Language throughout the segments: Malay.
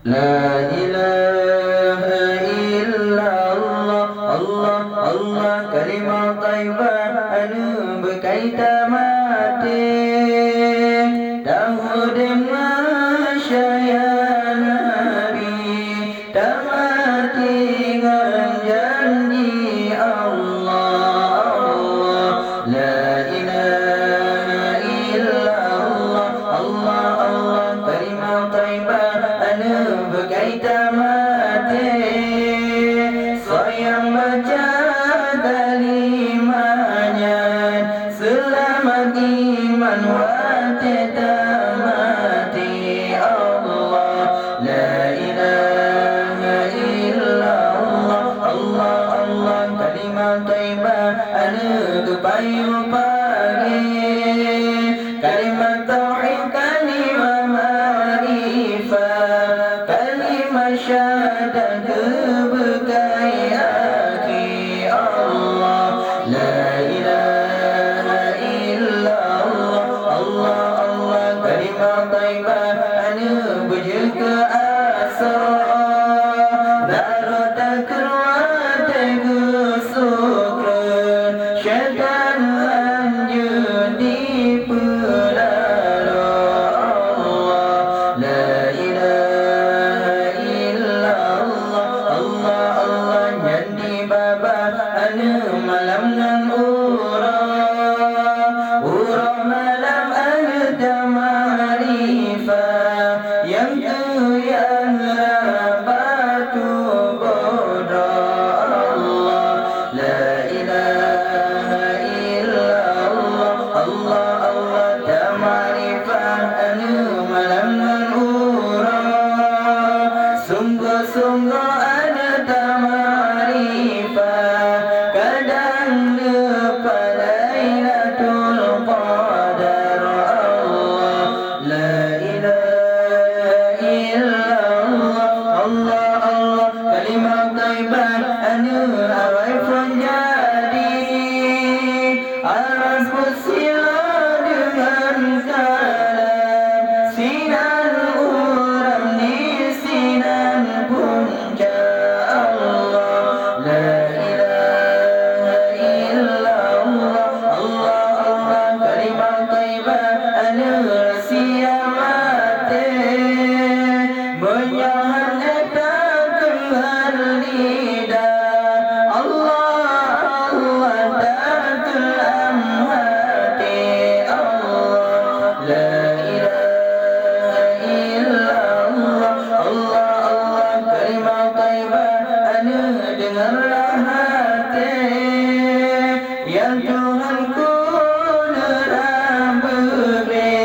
La ilaha illallah, Allah, Allah, kalimah taibah anu berkaitan mati. Dahud masyaya Nabi, tak mati dengan janji Allah, Allah. La ilaha illallah, Allah, Allah, kalimah taibah anu berkaitan mati. Sayang baca kalimahnya, selamat iman wati tak mati. Allah, la ilaha illallah, Allah, Allah, kalimah taibah anu kepayung pagi. Kalimah tauhid, kalimah ma'rifah, kalimah syahadat kebekai akhi. Allah, la ilaha illallah, Allah, Allah, kalimah taibah anu berjaga asra. Baru takut wataku sukron, syaitan lanjut di pelalo. Allah, la ilaha illallah, Allah, Allah, nyandi baba anu malam nan urah malam anu tamarifah, yang tu yang batu bodoh. Allah, la ilaha illallah, Allah, Allah, tamarifah anu malam nan urah. Sungguh-sungguh ada tamarifah, kadang lupa Lailatul Qadar. Allah, la ilaha illallah, Allah, Allah, kalimah taibah anu arifun jadi. Aras bersila dengan kalam, sinan uram di sinan punca. Allah, la ilaha illallah, Allah, Allah, kalimah taibah anu rahsia mati. Menyahan etak kenal lidah, Allah, Allah, takul hati. Allah, la ilaha illallah, Allah, Allah, kalimah taibah anu dengarlah hati. Yang Tuhan ku nerang beri,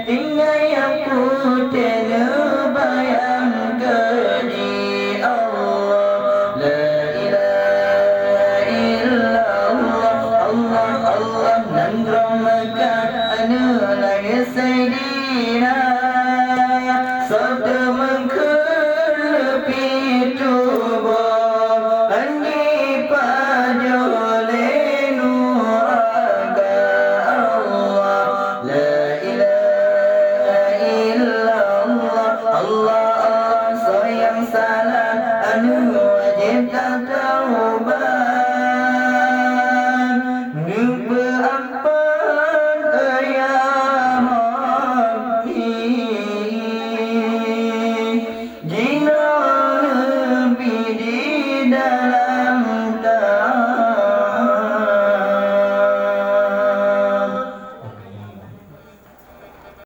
tinggal yang putih nebayang keji. Allah, la ilaha illallah, Allah, Allah, nandrong Mekah anu lahir Sayyidina. Sabda mengkelepi tubuh, andi pajole nuraga. Allah, la ilaha illallah, Allah, Allah, sayang salah anu wajib tak